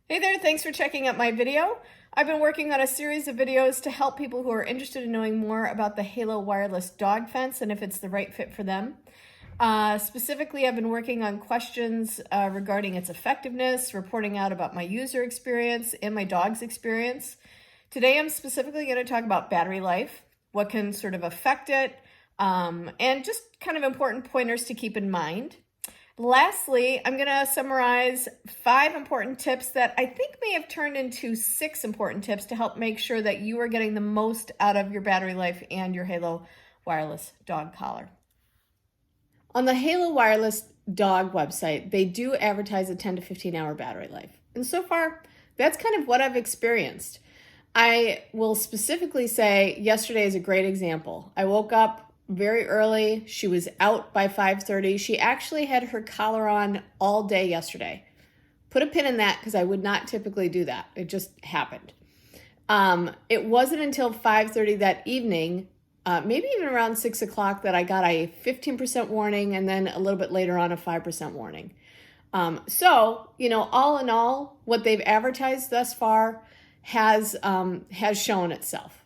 Hey there, thanks for checking out my video. I've been working on a series of videos to help people who are interested in knowing more about the Halo wireless dog fence and if it's the right fit for them. Specifically, I've been working on questions regarding its effectiveness, reporting out about my user experience and my dog's experience. Today, I'm specifically going to talk about battery life, what can sort of affect it, and just kind of important pointers to keep in mind. Lastly, I'm going to summarize 5 important tips that I think may have turned into 6 important tips to help make sure that you are getting the most out of your battery life and your Halo wireless dog collar. On the Halo wireless dog website, they do advertise a 10 to 15 hour battery life. And so far, that's kind of what I've experienced. I will specifically say yesterday is a great example. I woke up very early. She was out by 5:30. She actually had her collar on all day yesterday. Put a pin in that because I would not typically do that. It just happened. It wasn't until 5:30 that evening, maybe even around 6 o'clock, that I got a 15% warning and then a little bit later on a 5% warning. So, all in all, what they've advertised thus far has shown itself.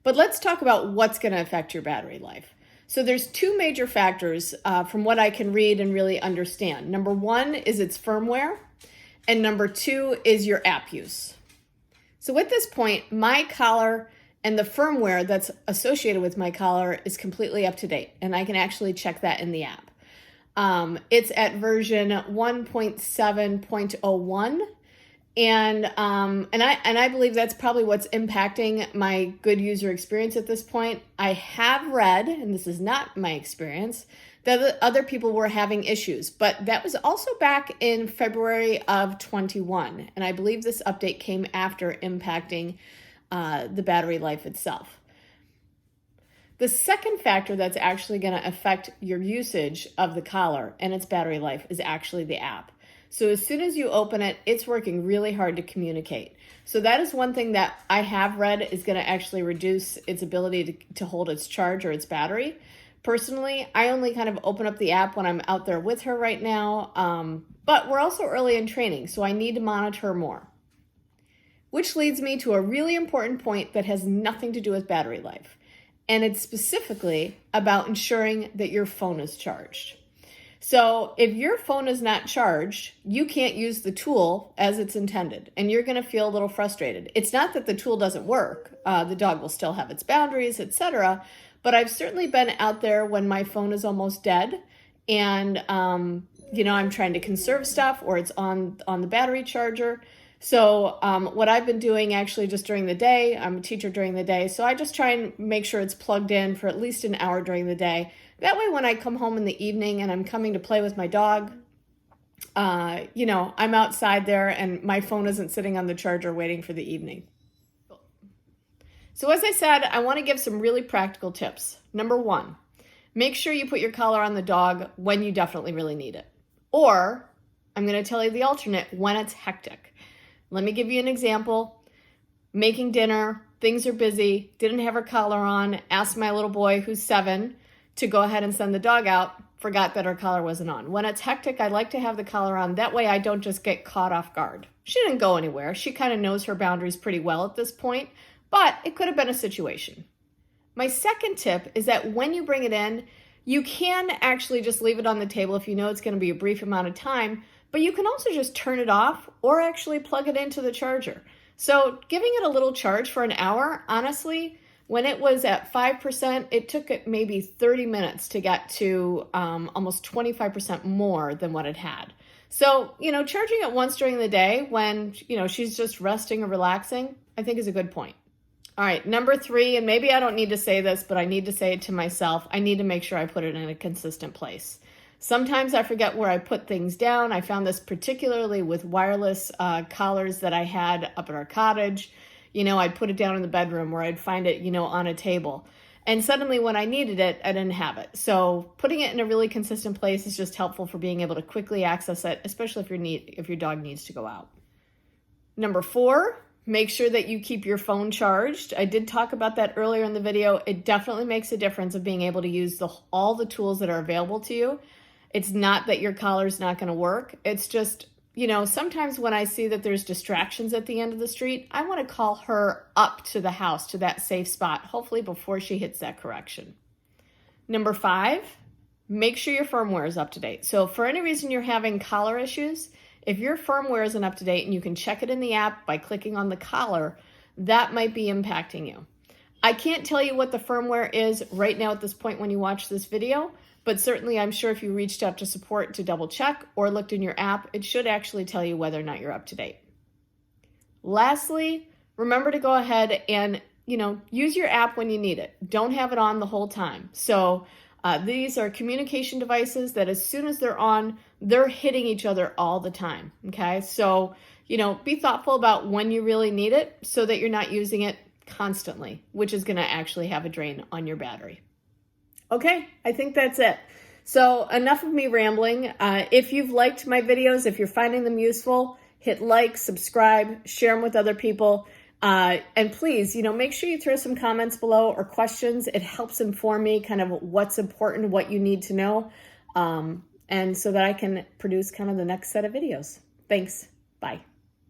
But let's talk about what's going to affect your battery life. So there's 2 major factors from what I can read and really understand. Number 1 is its firmware, and number 2 is your app use. So at this point, my collar and the firmware that's associated with my collar is completely up to date, and I can actually check that in the app. It's at version 1.7.01. And I believe that's probably what's impacting my good user experience at this point. I have read, and this is not my experience, that other people were having issues, but that was also back in February of 21. And I believe this update came after impacting the battery life itself. The second factor that's actually going to affect your usage of the collar and its battery life is actually the app. So as soon as you open it, it's working really hard to communicate. So that is one thing that I have read is going to actually reduce its ability to hold its charge or its battery. Personally, I only kind of open up the app when I'm out there with her right now, but we're also early in training, so I need to monitor her more. Which leads me to a really important point that has nothing to do with battery life, and it's specifically about ensuring that your phone is charged. So if your phone is not charged, you can't use the tool as it's intended, and you're going to feel a little frustrated. It's not that the tool doesn't work. The dog will still have its boundaries, etc. But I've certainly been out there when my phone is almost dead, and I'm trying to conserve stuff, or it's on the battery charger. So what I've been doing actually just during the day, I'm a teacher during the day, so I just try and make sure it's plugged in for at least an hour during the day. That way when I come home in the evening and I'm coming to play with my dog, I'm outside there and my phone isn't sitting on the charger waiting for the evening. So as I said, I want to give some really practical tips. Number 1, make sure you put your collar on the dog when you definitely really need it. Or, I'm going to tell you the alternate, when it's hectic. Let me give you an example. Making dinner, things are busy, didn't have her collar on, asked my little boy who's 7 to go ahead and send the dog out, forgot that her collar wasn't on. When it's hectic, I like to have the collar on. That way I don't just get caught off guard. She didn't go anywhere. She kind of knows her boundaries pretty well at this point, but it could have been a situation. My second tip is that when you bring it in, you can actually just leave it on the table if you know it's going to be a brief amount of time, but you can also just turn it off or actually plug it into the charger. So giving it a little charge for an hour, honestly, when it was at 5%, it took it maybe 30 minutes to get to almost 25% more than what it had. So, charging it once during the day when, she's just resting or relaxing, I think is a good point. All right, number 3, and maybe I don't need to say this, but I need to say it to myself. I need to make sure I put it in a consistent place. Sometimes I forget where I put things down. I found this particularly with wireless collars that I had up at our cottage. I'd put it down in the bedroom where I'd find it, on a table. And suddenly when I needed it, I didn't have it. So putting it in a really consistent place is just helpful for being able to quickly access it, especially if your dog needs to go out. Number 4, make sure that you keep your phone charged. I did talk about that earlier in the video. It definitely makes a difference of being able to use all the tools that are available to you. It's not that your collar's not going to work. It's just sometimes when I see that there's distractions at the end of the street, I want to call her up to the house, to that safe spot, hopefully before she hits that correction. Number 5, make sure your firmware is up to date. So for any reason you're having collar issues, if your firmware isn't up to date and you can check it in the app by clicking on the collar, that might be impacting you. I can't tell you what the firmware is right now at this point when you watch this video, but certainly I'm sure if you reached out to support to double check or looked in your app, it should actually tell you whether or not you're up to date. Lastly, remember to go ahead and use your app when you need it. Don't have it on the whole time. So these are communication devices that as soon as they're on, they're hitting each other all the time. Okay, so be thoughtful about when you really need it so that you're not using it constantly, which is going to actually have a drain on your battery. Okay, I think that's it. So enough of me rambling. If you've liked my videos, if you're finding them useful, hit like, subscribe, share them with other people. And please, make sure you throw some comments below or questions. It helps inform me kind of what's important, what you need to know, and so that I can produce kind of the next set of videos. Thanks. Bye.